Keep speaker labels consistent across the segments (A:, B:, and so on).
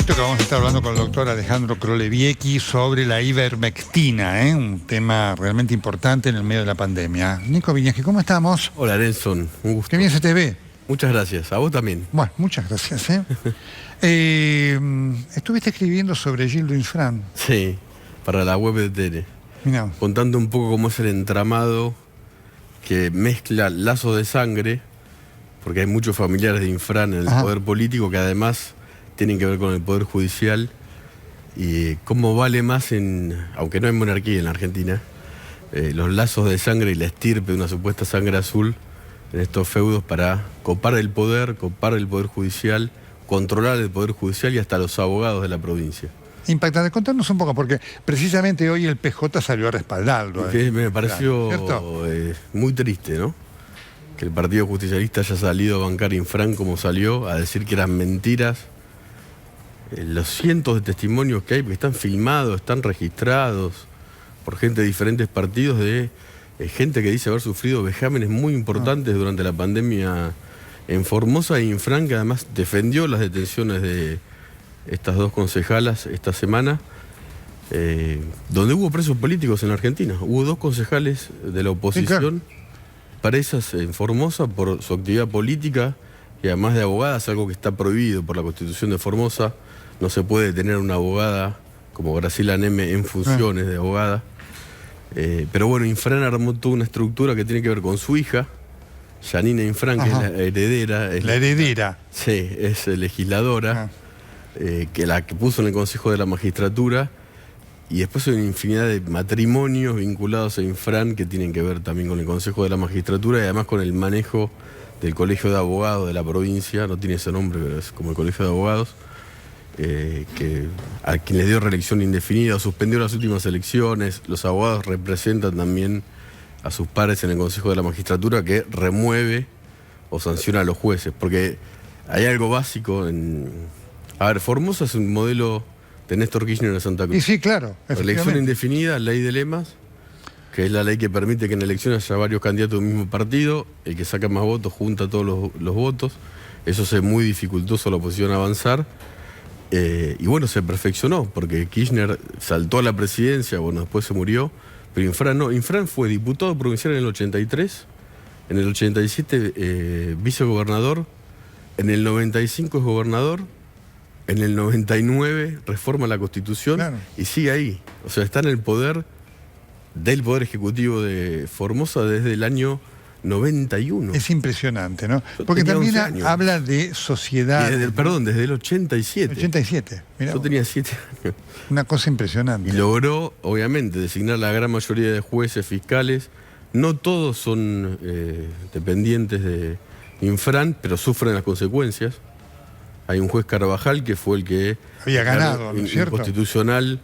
A: minutito que vamos a estar hablando con el doctor Alejandro Croleviecki sobre la ivermectina, un tema realmente importante en el medio de la pandemia. Nico Viñaski, ¿cómo estamos?
B: Hola Nelson, un gusto.
A: Qué bien se te ve.
B: Muchas gracias, a vos también.
A: Bueno, muchas gracias. Estuviste escribiendo sobre Gildo Infran.
B: Sí, para la web de Tele.
A: Mirá.
B: Contando un poco cómo es el entramado que mezcla lazos de sangre, porque hay muchos familiares de Infran en el poder político que además tienen que ver con el poder judicial, y cómo vale más, aunque no hay monarquía en la Argentina, los lazos de sangre y la estirpe de una supuesta sangre azul en estos feudos para copar el poder judicial, controlar el poder judicial y hasta los abogados de la provincia.
A: Impactante. Contanos un poco, porque precisamente hoy el PJ salió a respaldarlo.
B: Que me pareció muy triste, ¿no? Que el Partido Justicialista haya salido a bancar Infran como salió, a decir que eran mentiras. Los cientos de testimonios que hay, que están filmados, están registrados por gente de diferentes partidos, de gente que dice haber sufrido vejámenes muy importantes durante la pandemia en Formosa, e Infran, que además defendió las detenciones de estas dos concejalas esta semana, donde hubo presos políticos en la Argentina. Hubo dos concejales de la oposición presas en Formosa por su actividad política y además de abogadas, algo que está prohibido por la Constitución de Formosa. No se puede tener una abogada como Graciela Neme en funciones de abogada. Pero bueno, Infran armó toda una estructura que tiene que ver con su hija, Janina Infran, que es la heredera.
A: La heredera.
B: Sí, es legisladora, que la que puso en el Consejo de la Magistratura. Y después hay una infinidad de matrimonios vinculados a Infran que tienen que ver también con el Consejo de la Magistratura y además con el manejo del Colegio de Abogados de la provincia. No tiene ese nombre, pero es como el Colegio de Abogados, que a quien le dio reelección indefinida o suspendió las últimas elecciones. Los abogados representan también a sus pares en el Consejo de la Magistratura, que remueve o sanciona a los jueces. Porque hay algo básico en... A ver, Formosa es un modelo de Néstor Kirchner de Santa Cruz.
A: Y sí, claro.
B: Elección indefinida, ley de lemas, que es la ley que permite que en elecciones haya varios candidatos del mismo partido, el que saca más votos junta todos los votos. Eso hace muy dificultoso a la oposición avanzar. Y bueno, se perfeccionó, porque Kirchner saltó a la presidencia, bueno, después se murió, pero Infran no. Infran fue diputado provincial en el 83, en el 87 vicegobernador, en el 95 es gobernador, en el 99 reforma la Constitución y sigue ahí. O sea, está en el poder del Poder Ejecutivo de Formosa desde el año 91.
A: Es impresionante, ¿no? Porque también habla de sociedad...
B: Desde el 87.
A: 87, mirá.
B: Yo tenía 7 años.
A: Una cosa impresionante.
B: Y logró, obviamente, designar la gran mayoría de jueces, fiscales. No todos son dependientes de Infran, pero sufren las consecuencias. Hay un juez Carvajal que fue el que
A: había ganado, ¿no es cierto?
B: Inconstitucional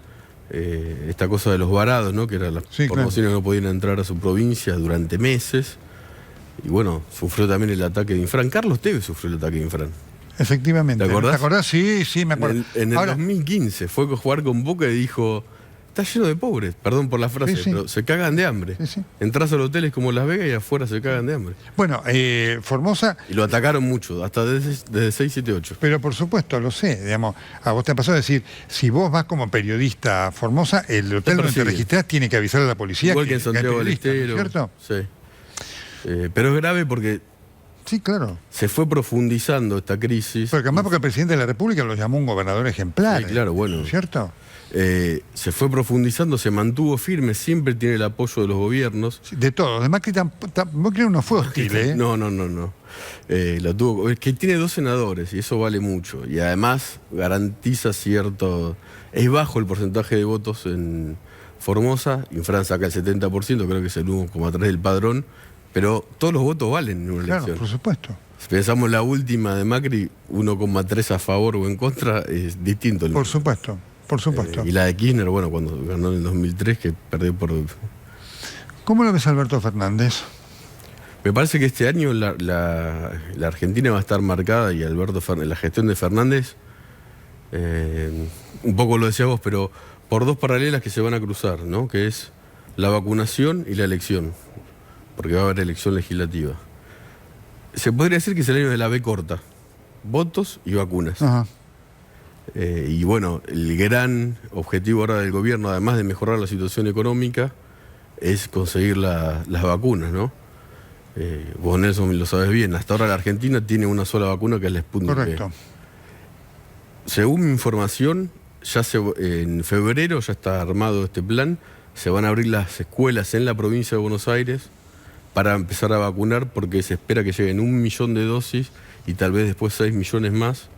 B: esta cosa de los varados, ¿no? Que eran las formaciones que no podían entrar a su provincia durante meses. Y bueno, sufrió también el ataque de Infran. Carlos Tevez sufrió el ataque de Infran.
A: Efectivamente.
B: ¿Te acordás?
A: ¿Te acordás? Sí, me acuerdo.
B: En el 2015 fue a jugar con Boca y dijo: está lleno de pobres, perdón por la frase, pero se cagan de hambre. Entrás a los hoteles como Las Vegas y afuera se cagan de hambre.
A: Bueno, Formosa...
B: Y lo atacaron mucho, hasta desde 6, 7, 8.
A: Pero por supuesto, lo sé, digamos, a vos te ha pasado a decir, si vos vas como periodista a Formosa, el hotel donde te registrás tiene que avisar a la policía.
B: Igual que en Santiago del Estero,
A: ¿cierto?
B: Sí. Pero es grave porque...
A: Sí, claro.
B: Se fue profundizando esta crisis.
A: Porque además porque el presidente de la República lo llamó un gobernador ejemplar.
B: Sí, claro, bueno.
A: ¿Cierto?
B: Se fue profundizando, se mantuvo firme, siempre tiene el apoyo de los gobiernos.
A: Sí, de todos. Además que Macri no fue hostil, ¿eh?
B: No. Lo tuvo, es que tiene 2 senadores y eso vale mucho. Y además garantiza cierto... Es bajo el porcentaje de votos en Formosa. Infran saca el 70%, creo que es el 1,3 del padrón. Pero todos los votos valen en una elección.
A: Claro, por supuesto.
B: Si pensamos la última de Macri, 1,3 a favor o en contra, es distinto.
A: Por supuesto.
B: Y la de Kirchner, bueno, cuando ganó en el 2003, que perdió por...
A: ¿Cómo lo ves Alberto Fernández?
B: Me parece que este año la Argentina va a estar marcada, y la gestión de Fernández, un poco lo decías vos, pero por 2 paralelas que se van a cruzar, ¿no? Que es la vacunación y la elección, porque va a haber elección legislativa. Se podría decir que es el año de la B corta, votos y vacunas. Y bueno, el gran objetivo ahora del gobierno, además de mejorar la situación económica, es conseguir las vacunas, ¿no? Vos, Nelson, lo sabes bien. Hasta ahora la Argentina tiene una sola vacuna, que es la Sputnik V.
A: Correcto.
B: Según mi información, en febrero ya está armado este plan. Se van a abrir las escuelas en la provincia de Buenos Aires para empezar a vacunar, porque se espera que lleguen 1 millón de dosis y tal vez después 6 millones más.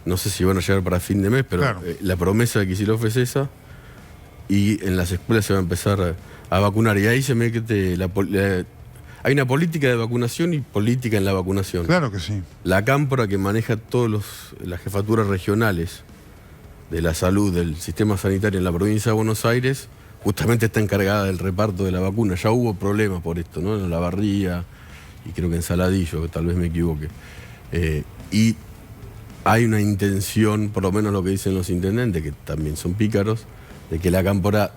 B: No sé si van a llegar para fin de mes, pero claro, la promesa de Kicillof es esa. Y en las escuelas se va a empezar a vacunar. Y ahí se mete hay una política de vacunación y política en la vacunación.
A: Claro que sí.
B: La Cámpora, que maneja todas las jefaturas regionales de la salud del sistema sanitario en la provincia de Buenos Aires, justamente está encargada del reparto de la vacuna. Ya hubo problemas por esto, ¿no? En La Barría y creo que en Saladillo, que tal vez me equivoque. Y hay una intención, por lo menos lo que dicen los intendentes, que también son pícaros, de que la Cámpora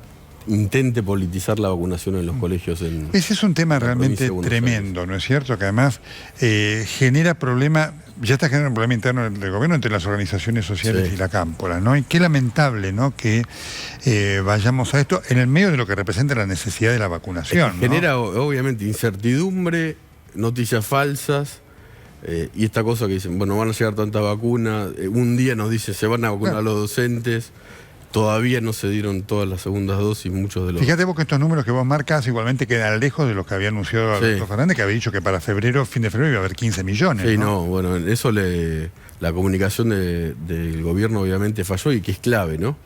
B: intente politizar la vacunación en los colegios.
A: Ese es un tema realmente tremendo, ¿no es cierto? Que además genera problemas, ya está generando un problema interno del gobierno entre las organizaciones sociales y la Cámpora, ¿no? Y qué lamentable, ¿no?, que vayamos a esto en el medio de lo que representa la necesidad de la vacunación, ¿no?
B: Genera obviamente incertidumbre, noticias falsas. Y esta cosa que dicen, bueno, van a llegar tantas vacunas, un día nos dice se van a vacunar a los docentes, todavía no se dieron todas las segundas dosis, muchos de los...
A: Fíjate vos que estos números que vos marcas igualmente quedan lejos de los que había anunciado Alberto Fernández, que había dicho que para febrero, fin de febrero, iba a haber 15 millones.
B: Sí, no, bueno, en eso la comunicación del gobierno obviamente falló, y que es clave, ¿no?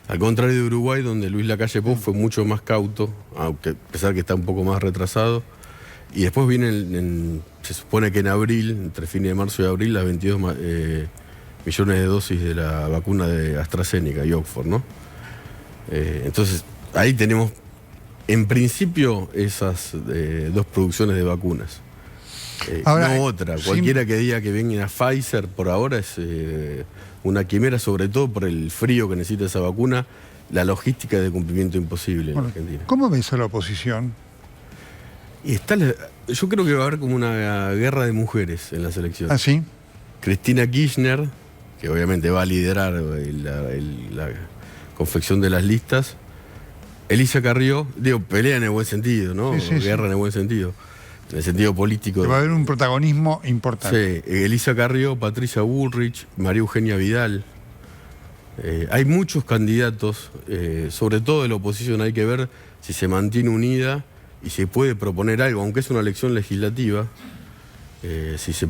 B: Al contrario de Uruguay, donde Luis Lacalle Pou fue mucho más cauto, aunque a pesar que está un poco más retrasado. Y después viene, se supone que en abril, entre fines de marzo y abril, las 22 millones de dosis de la vacuna de AstraZeneca y Oxford, ¿no? Entonces, ahí tenemos, en principio, esas 2 producciones de vacunas. Ahora, no otra. Cualquiera que diga que venga a Pfizer, por ahora es una quimera, sobre todo por el frío que necesita esa vacuna, la logística de cumplimiento imposible en Argentina.
A: ¿Cómo ves a la oposición?
B: Y yo creo que va a haber como una guerra de mujeres en las elecciones.
A: ¿Ah, sí?
B: Cristina Kirchner, que obviamente va a liderar la confección de las listas. Elisa Carrió, pelea en el buen sentido, ¿no? Guerra en el buen sentido. En el sentido político.
A: Que va a haber un protagonismo importante.
B: Sí, Elisa Carrió, Patricia Bullrich, María Eugenia Vidal. Hay muchos candidatos, sobre todo de la oposición. Hay que ver si se mantiene unida y se puede proponer algo, aunque es una elección legislativa, si se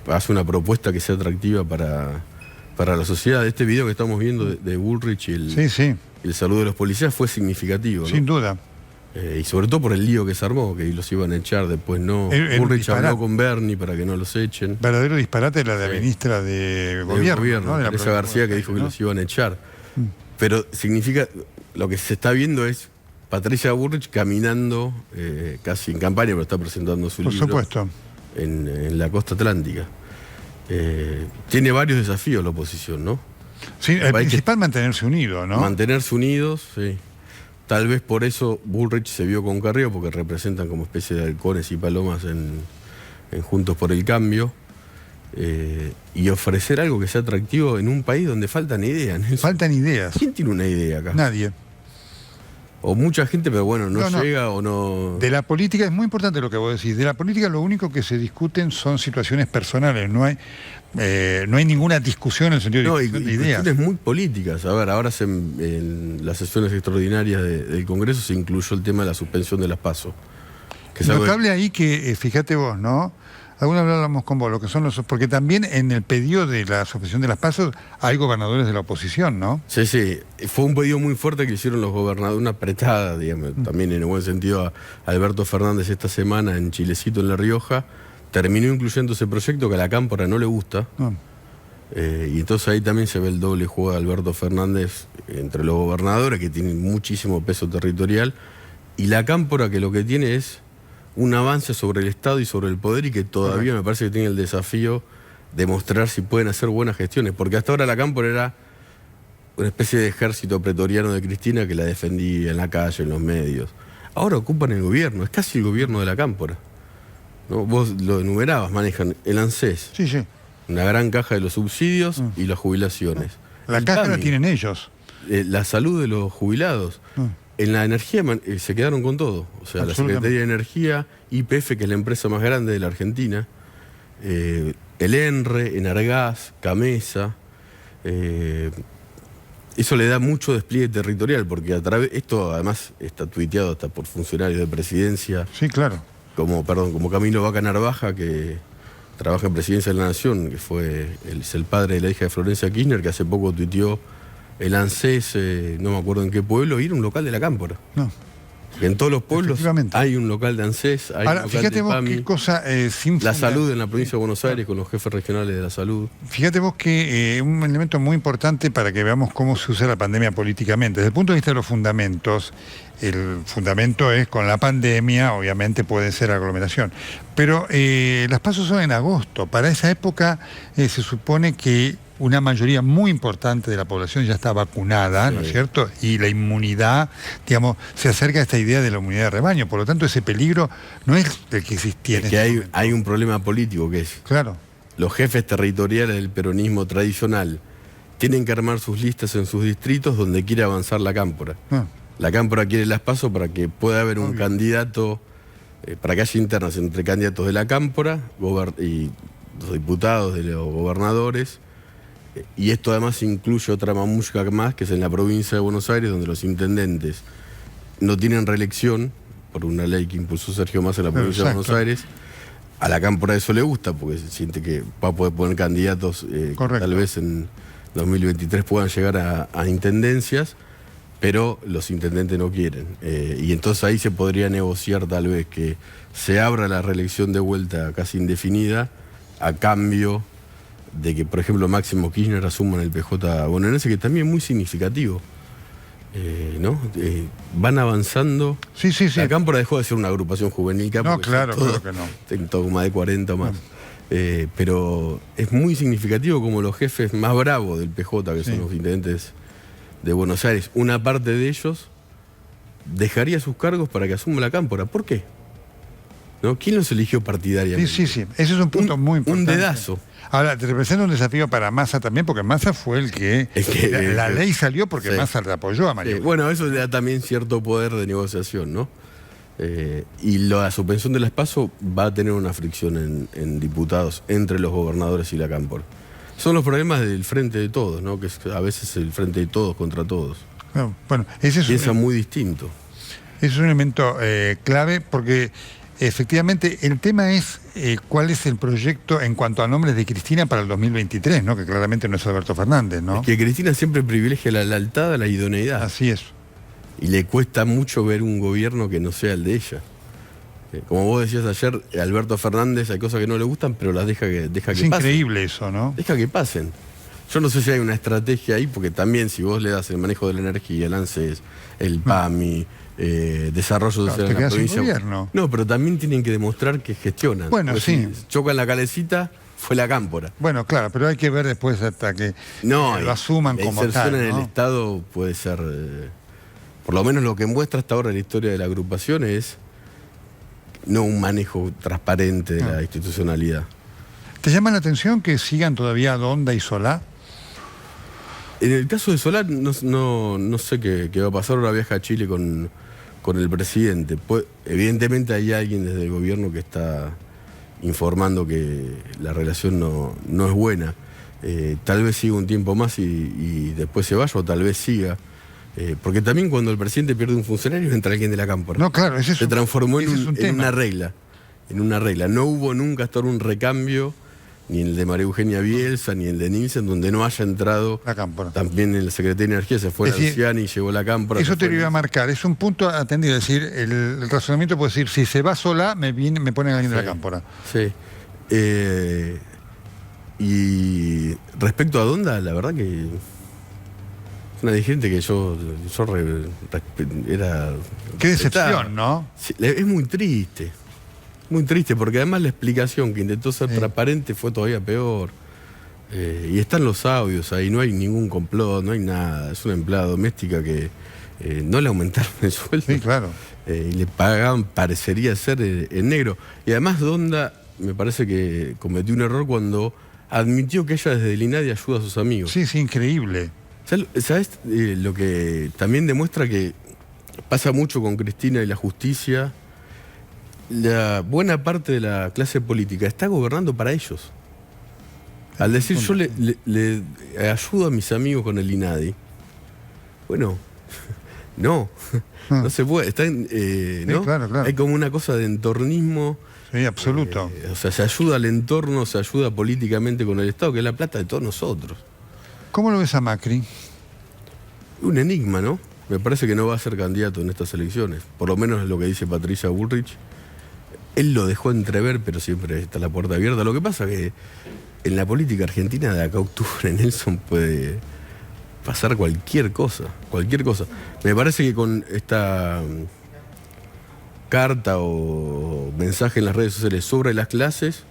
B: hace una propuesta que sea atractiva para la sociedad. Este video que estamos viendo de Bullrich y el saludo de los policías fue significativo, ¿no?
A: Sin duda.
B: Y sobre todo por el lío que se armó, que los iban a echar, después no. Bullrich habló con Bernie para que no los echen.
A: Verdadero disparate la de la ministra de Gobierno, ¿no?
B: Teresa García, que dijo que los iban a echar. Pero significa, lo que se está viendo es Patricia Bullrich caminando casi en campaña, pero está presentando su libro.
A: Por supuesto.
B: En la costa atlántica. Tiene varios desafíos la oposición, ¿no?
A: Sí, el principal mantenerse unido, ¿no?
B: Mantenerse unidos, sí. Tal vez por eso Bullrich se vio con Carrió, porque representan como especie de halcones y palomas en Juntos por el Cambio. Y ofrecer algo que sea atractivo en un país donde faltan ideas.
A: Faltan ideas.
B: ¿Quién tiene una idea acá?
A: Nadie.
B: O mucha gente, pero bueno, no llega o no...
A: De la política, es muy importante lo que vos decís, de la política lo único que se discuten son situaciones personales, no hay ninguna discusión en el sentido de ideas.
B: Cuestiones muy políticas. A ver, ahora en las sesiones extraordinarias del Congreso se incluyó el tema de la suspensión de las PASO.
A: Notable ahí que, fíjate vos, ¿no? Alguna vez hablamos con vos, lo que son porque también en el pedido de la suspensión de las PASO hay gobernadores de la oposición, ¿no?
B: Sí, sí. Fue un pedido muy fuerte que hicieron los gobernadores, una apretada, digamos, también en el buen sentido a Alberto Fernández esta semana en Chilecito, en La Rioja. Terminó incluyendo ese proyecto que a la Cámpora no le gusta. Y entonces ahí también se ve el doble juego de Alberto Fernández entre los gobernadores, que tienen muchísimo peso territorial, y la Cámpora, que lo que tiene es un avance sobre el Estado y sobre el poder, y que todavía me parece que tiene el desafío de mostrar si pueden hacer buenas gestiones, porque hasta ahora la Cámpora era una especie de ejército pretoriano de Cristina que la defendía en la calle, en los medios. Ahora ocupan el gobierno, es casi el gobierno de la Cámpora, ¿no? Vos lo enumerabas, manejan el ANSES, una gran caja de los subsidios y las jubilaciones.
A: La caja la tienen ellos.
B: La salud de los jubilados. En la energía se quedaron con todo. O sea, la Secretaría de Energía, YPF, que es la empresa más grande de la Argentina, el ENRE, Enargas, Camesa. Eso le da mucho despliegue territorial, porque esto además está tuiteado hasta por funcionarios de presidencia.
A: Sí, claro.
B: Como Camilo Vaca Narvaja, que trabaja en Presidencia de la Nación, que es el padre de la hija de Florencia Kirchner, que hace poco tuiteó el ANSES, no me acuerdo en qué pueblo, ir a un local de la Cámpora. No. Que en todos los pueblos hay un local de ANSES, hay un local
A: fíjate
B: de
A: vos
B: PAMI,
A: qué cosa,
B: la salud en la provincia de Buenos Aires con los jefes regionales de la salud.
A: Fíjate vos que un elemento muy importante para que veamos cómo se usa la pandemia políticamente. Desde el punto de vista de los fundamentos, el fundamento es con la pandemia, obviamente puede ser aglomeración. Pero las PASO son en agosto. Para esa época se supone que una mayoría muy importante de la población ya está vacunada, ¿no es cierto? Y la inmunidad, digamos, se acerca a esta idea de la inmunidad de rebaño. Por lo tanto, ese peligro no es el que existía.
B: Es que hay un problema político que es...
A: Claro.
B: Los jefes territoriales del peronismo tradicional tienen que armar sus listas en sus distritos donde quiere avanzar la Cámpora. La Cámpora quiere las PASO para que pueda haber un candidato, para que haya internas entre candidatos de la Cámpora y los diputados, de los gobernadores. Y esto además incluye otra mamushka más, que es en la provincia de Buenos Aires, donde los intendentes no tienen reelección, por una ley que impulsó Sergio Massa en la provincia de Buenos Aires. A la Cámpora eso le gusta, porque se siente que va a poder poner candidatos, tal vez en 2023 puedan llegar a intendencias, pero los intendentes no quieren. Y entonces ahí se podría negociar tal vez que se abra la reelección de vuelta casi indefinida, a cambio de que, por ejemplo, Máximo Kirchner asuma en el PJ bonaerense, que también es muy significativo. ¿No? Van avanzando.
A: Sí.
B: La Cámpora dejó de ser una agrupación juvenil.
A: No, claro que no.
B: Tengo más de 40 o más. Pero es muy significativo como los jefes más bravos del PJ, que son los intendentes de Buenos Aires, una parte de ellos dejaría sus cargos para que asuma la Cámpora. ¿Por qué? ¿No? ¿Quién los eligió partidariamente?
A: Sí. Ese es un punto muy importante.
B: Un dedazo.
A: Ahora, te representa un desafío para Massa también, porque Massa fue el que la ley salió porque Massa le apoyó a Mario.
B: Bueno, eso le da también cierto poder de negociación, ¿no? Y la suspensión de las PASO va a tener una fricción en diputados entre los gobernadores y la Cámpora. Son los problemas del frente de todos, ¿no? Que es a veces el frente de todos contra todos.
A: Bueno, ese es
B: piensa muy distinto.
A: Es un elemento clave porque efectivamente el tema es cuál es el proyecto en cuanto a nombres de Cristina para el 2023, ¿no? Que claramente no es Alberto Fernández, ¿no?
B: Es que Cristina siempre privilegia la lealtad a la idoneidad.
A: Así es.
B: Y le cuesta mucho ver un gobierno que no sea el de ella. Como vos decías ayer, Alberto Fernández hay cosas que no le gustan, pero las deja que pasen.
A: Es increíble eso, ¿no?
B: Deja que pasen. Yo no sé si hay una estrategia ahí, porque también si vos le das el manejo de la energía, el ANSES, el PAMI, desarrollo social en la provincia.
A: Gobierno.
B: No, pero también tienen que demostrar que gestionan.
A: Bueno, sí.
B: Si chocan la calecita, fue la Cámpora.
A: Bueno, claro, pero hay que ver después hasta que lo asuman como tal. La
B: inserción en el Estado puede ser, por lo menos lo que muestra hasta ahora la historia de la agrupación es no un manejo transparente de la institucionalidad.
A: ¿Te llama la atención que sigan todavía Donda y Solá?
B: En el caso de Solá no sé qué va a pasar. Ahora viaja a Chile con el presidente. Evidentemente hay alguien desde el gobierno que está informando que la relación no es buena. Tal vez siga un tiempo más y después se vaya, o tal vez siga. Porque también cuando el presidente pierde un funcionario entra alguien de la Cámpora.
A: No, claro,
B: se transformó en una regla. No hubo nunca hasta ahora un recambio, ni en el de María Eugenia Bielsa, ni en el de Nielsen, donde no haya entrado
A: la Cámpora.
B: También en la Secretaría de Energía se fue Lanciani y llegó la Cámpora.
A: Eso te lo iba a marcar, es un punto atendido. Es decir, el razonamiento puede decir, si se va Solá, me ponen a alguien de la Cámpora.
B: Sí. Y respecto a Donda, la verdad que una dirigente que yo era...
A: Qué decepción, ¿no?
B: Sí, es muy triste, porque además la explicación que intentó ser transparente fue todavía peor. Y están los audios ahí, no hay ningún complot, no hay nada. Es una empleada doméstica que no le aumentaron el sueldo.
A: Sí, claro.
B: Y le pagaban, parecería ser en negro. Y además Donda me parece que cometió un error cuando admitió que ella desde el INADI ayuda a sus amigos.
A: Sí, sí, increíble.
B: ¿Sabes lo que también demuestra que pasa mucho con Cristina y la justicia? La buena parte de la clase política está gobernando para ellos. Al decir yo le ayudo a mis amigos con el INADI, bueno, no se puede. ¿No?
A: Sí, claro.
B: Hay como una cosa de entornismo.
A: Sí, absoluto.
B: O sea, se ayuda al entorno, se ayuda políticamente con el Estado, que es la plata de todos nosotros.
A: ¿Cómo lo ves a Macri?
B: Un enigma, ¿no? Me parece que no va a ser candidato en estas elecciones. Por lo menos es lo que dice Patricia Bullrich. Él lo dejó entrever, pero siempre está la puerta abierta. Lo que pasa es que en la política argentina de acá a octubre, Nelson, puede pasar cualquier cosa. Me parece que con esta carta o mensaje en las redes sociales sobre las clases,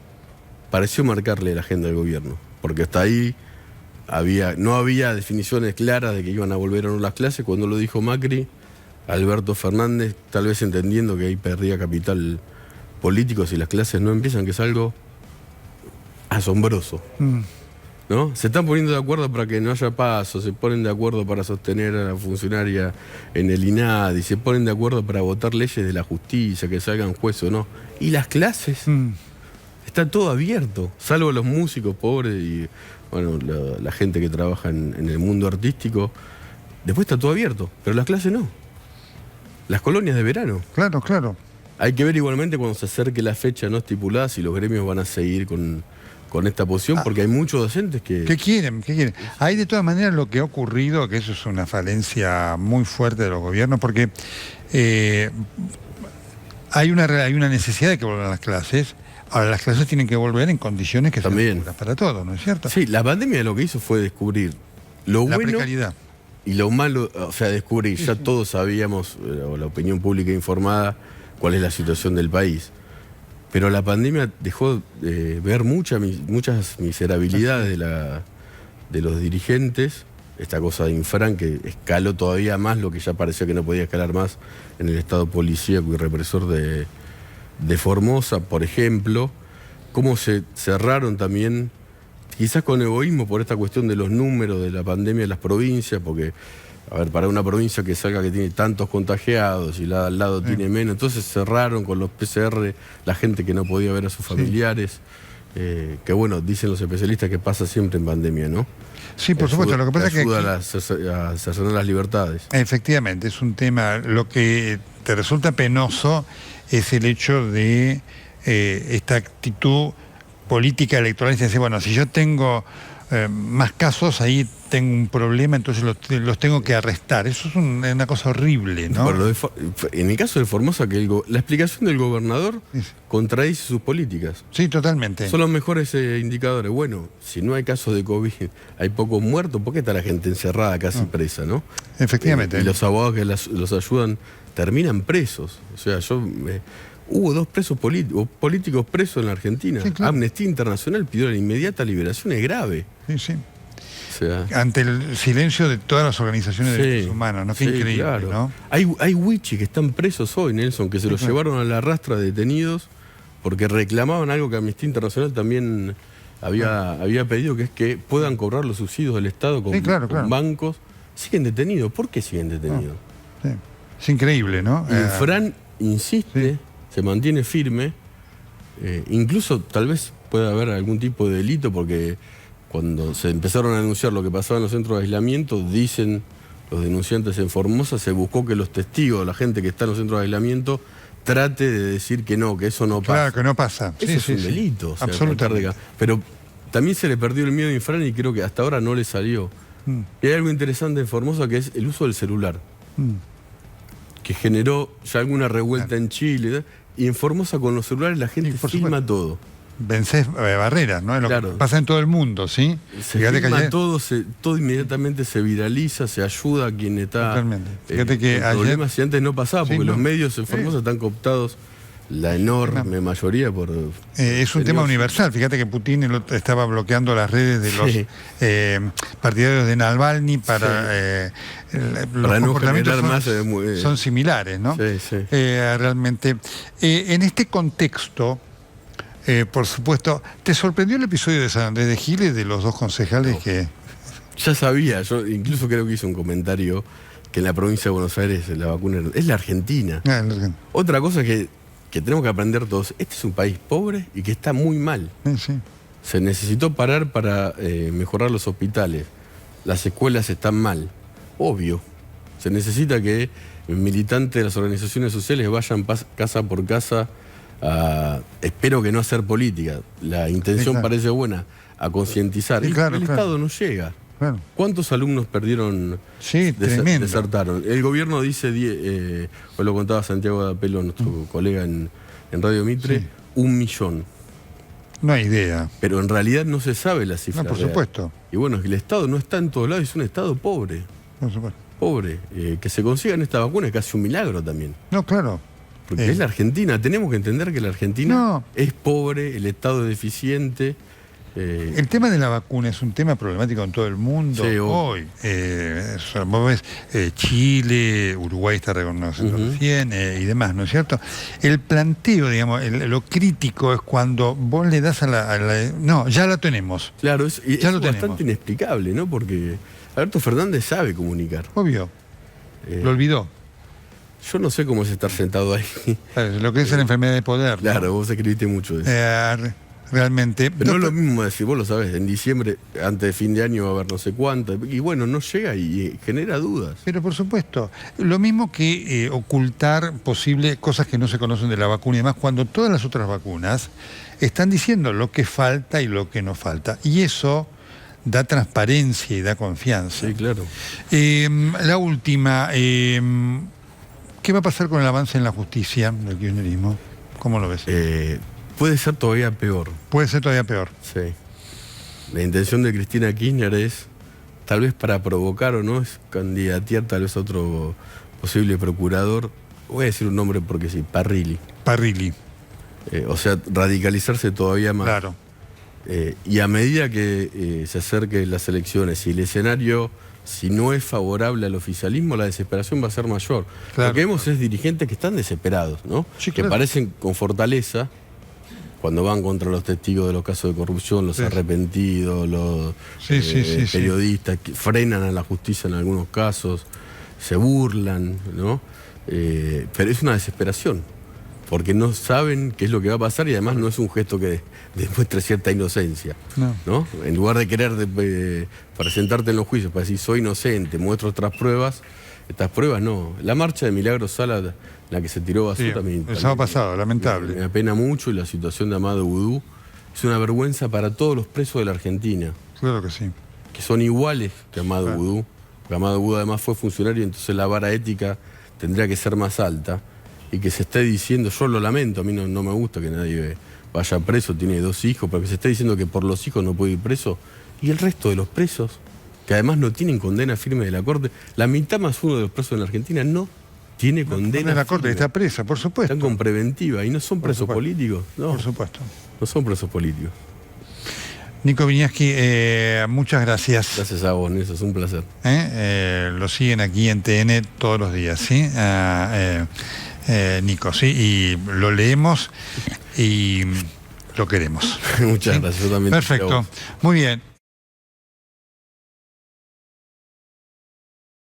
B: pareció marcarle la agenda del gobierno. Porque hasta ahí no había definiciones claras de que iban a volver o no las clases. Cuando lo dijo Macri, Alberto Fernández, tal vez entendiendo que ahí perdía capital político si las clases no empiezan, que es algo asombroso. ¿No? Se están poniendo de acuerdo para que no haya paso, se ponen de acuerdo para sostener a la funcionaria en el INADI, se ponen de acuerdo para votar leyes de la justicia, que salgan jueces o no. ¿Y las clases? Está todo abierto, salvo los músicos pobres y bueno, la gente que trabaja en el mundo artístico. Después está todo abierto, pero las clases no. Las colonias de verano.
A: Claro.
B: Hay que ver igualmente cuando se acerque la fecha no estipulada si los gremios van a seguir con esta posición, porque hay muchos docentes que...
A: ¿Qué quieren? Hay de todas maneras lo que ha ocurrido, que eso es una falencia muy fuerte de los gobiernos, porque hay una necesidad de que vuelvan las clases. Ahora, las clases tienen que volver en condiciones que sean seguras para todos, ¿no es cierto?
B: Sí, la pandemia lo que hizo fue descubrir lo bueno
A: precariedad
B: y lo malo, o sea, descubrir, ya todos sabíamos, la opinión pública informada, cuál es la situación del país. Pero la pandemia dejó ver muchas miserabilidades de los dirigentes, esta cosa de Infran que escaló todavía más lo que ya parecía que no podía escalar más en el estado policíaco y represor de Formosa, por ejemplo, cómo se cerraron también, quizás con egoísmo por esta cuestión de los números de la pandemia de las provincias, porque, a ver, para una provincia que salga que tiene tantos contagiados y la al lado tiene menos, entonces cerraron con los PCR la gente que no podía ver a sus familiares, que bueno, dicen los especialistas que pasa siempre en pandemia, ¿no?
A: Sí, por supuesto, lo que pasa es que...
B: ayuda a cercenar las libertades.
A: Efectivamente, es un tema, lo que te resulta penoso es el hecho de esta actitud política electoral, y decir, bueno, si yo tengo más casos, ahí tengo un problema, entonces los tengo que arrestar. Eso es una cosa horrible, ¿no?
B: Bueno, en el caso de Formosa, que la explicación del gobernador contradice sus políticas.
A: Sí, totalmente.
B: Son los mejores indicadores. Bueno, si no hay casos de COVID, hay pocos muertos, ¿por qué está la gente encerrada, casi presa, no?
A: Efectivamente.
B: Y los abogados que los ayudan terminan presos. O sea, hubo 2 presos políticos presos en la Argentina. Sí, claro. Amnistía Internacional pidió la inmediata liberación, es grave.
A: Sí. O sea, ante el silencio de todas las organizaciones de derechos humanos, ¿no? Qué increíble, claro. ¿No?
B: Hay wichis que están presos hoy, Nelson, que se los llevaron a la rastra detenidos porque reclamaban algo que Amnistía Internacional también había pedido, que es que puedan cobrar los subsidios del Estado con bancos. Siguen detenidos. ¿Por qué siguen detenidos?
A: Sí. Es increíble, ¿no?
B: Y Fran insiste, se mantiene firme, incluso tal vez pueda haber algún tipo de delito, porque cuando se empezaron a denunciar lo que pasaba en los centros de aislamiento, dicen los denunciantes en Formosa, se buscó que los testigos, la gente que está en los centros de aislamiento, trate de decir que no, que eso no pasa.
A: Claro, que no pasa.
B: Eso es un delito. O sea,
A: absolutamente.
B: Pero también se le perdió el miedo a Infran y creo que hasta ahora no le salió. Y hay algo interesante en Formosa, que es el uso del celular, que generó ya alguna revuelta en Chile. Y en Formosa con los celulares la gente filma todo.
A: Vencés barreras, ¿no? Es lo que pasa en todo el mundo, ¿sí?
B: Se filma todo, todo inmediatamente se viraliza, se ayuda a quien está.
A: Totalmente. Fíjate que
B: problemas si antes no pasaba, porque los medios en Formosa están cooptados, la enorme mayoría por...
A: es un tema universal. Fíjate que Putin estaba bloqueando las redes de los partidarios de Navalny para... los comportamientos son similares, ¿no? Realmente. En este contexto, Por supuesto. ¿Te sorprendió el episodio de San Andrés de Giles de los 2 concejales que...?
B: Ya sabía, yo incluso creo que hice un comentario que en la provincia de Buenos Aires la vacuna es la Argentina. Otra cosa que tenemos que aprender todos, este es un país pobre y que está muy mal.
A: Sí.
B: Se necesitó parar para mejorar los hospitales. Las escuelas están mal. Obvio. Se necesita que militantes de las organizaciones sociales vayan casa por casa espero que no hacer política. La intención parece buena, a concientizar. El Estado no llega. Claro. ¿Cuántos alumnos perdieron?
A: Sí,
B: desertaron. El gobierno dice, hoy lo contaba Santiago de Apelo, nuestro colega en Radio Mitre, 1 millón.
A: No hay idea.
B: Pero en realidad no se sabe la cifra.
A: No, por supuesto.
B: Y bueno, es que el Estado no está en todos lados, es un Estado pobre.
A: Por supuesto.
B: Pobre. Que se consigan esta vacuna es casi un milagro también.
A: No, claro.
B: Porque es la Argentina. Tenemos que entender que la Argentina es pobre, el Estado es deficiente.
A: El tema de la vacuna es un tema problemático en todo el mundo. Sí, hoy. Vos ves, Chile, Uruguay está reconociendo recién y demás, ¿no es cierto? El planteo, digamos, lo crítico es cuando vos le das a la... No, ya la tenemos.
B: Claro, es bastante inexplicable, ¿no? Porque Alberto Fernández sabe comunicar.
A: Obvio. Lo olvidó.
B: Yo no sé cómo es estar sentado ahí.
A: Lo que es la enfermedad de poder.
B: Claro,
A: ¿no?
B: Vos escribiste mucho de eso.
A: Realmente.
B: Pero no es lo mismo decir, vos lo sabés, en diciembre, antes de fin de año va a haber no sé cuánto, y bueno, no llega y genera dudas.
A: Pero por supuesto, lo mismo que ocultar posibles cosas que no se conocen de la vacuna y demás, cuando todas las otras vacunas están diciendo lo que falta y lo que no falta. Y eso da transparencia y da confianza.
B: Sí, claro.
A: La última, ¿qué va a pasar con el avance en la justicia del kirchnerismo? ¿Cómo lo ves?
B: Puede ser todavía peor.
A: Puede ser todavía peor.
B: Sí. La intención de Cristina Kirchner es, tal vez para provocar o no, es candidatear tal vez a otro posible procurador. Voy a decir un nombre porque sí, Parrilli. O sea, radicalizarse todavía más.
A: Claro.
B: Y a medida que se acerquen las elecciones y el escenario, si no es favorable al oficialismo, la desesperación va a ser mayor. Claro. Lo que vemos es dirigentes que están desesperados, ¿no? Sí, claro. Que parecen con fortaleza cuando van contra los testigos de los casos de corrupción, los arrepentidos, los periodistas, que frenan a la justicia en algunos casos, se burlan, ¿no? Pero es una desesperación, porque no saben qué es lo que va a pasar y además no es un gesto que demuestre cierta inocencia, ¿no? En lugar de querer presentarte en los juicios para decir soy inocente, muestro otras pruebas, estas pruebas no. La marcha de Milagro Sala, la que se tiró basura,
A: el sábado pasado, lamentable.
B: Me apena mucho, y la situación de Amado Vudú es una vergüenza para todos los presos de la Argentina.
A: Claro que sí.
B: Que son iguales que Amado Vudú. Porque Amado Vudú además fue funcionario, entonces la vara ética tendría que ser más alta. Y que se esté diciendo, yo lo lamento, a mí no me gusta que nadie vaya preso, tiene 2 hijos, pero que se esté diciendo que por los hijos no puede ir preso. Y el resto de los presos, que además no tienen condena firme de la Corte, la mitad más uno de los presos en la Argentina no tiene condena
A: de la Corte, está presa, por supuesto.
B: Están con preventiva y no son presos políticos. No,
A: por supuesto.
B: No son presos políticos.
A: Nico Viñaski, muchas gracias.
B: Gracias a vos, Nelson, es un placer.
A: Lo siguen aquí en TN todos los días, ¿sí? Nico, sí, y lo leemos y lo queremos.
B: Muchas gracias, yo también.
A: Perfecto, muy bien.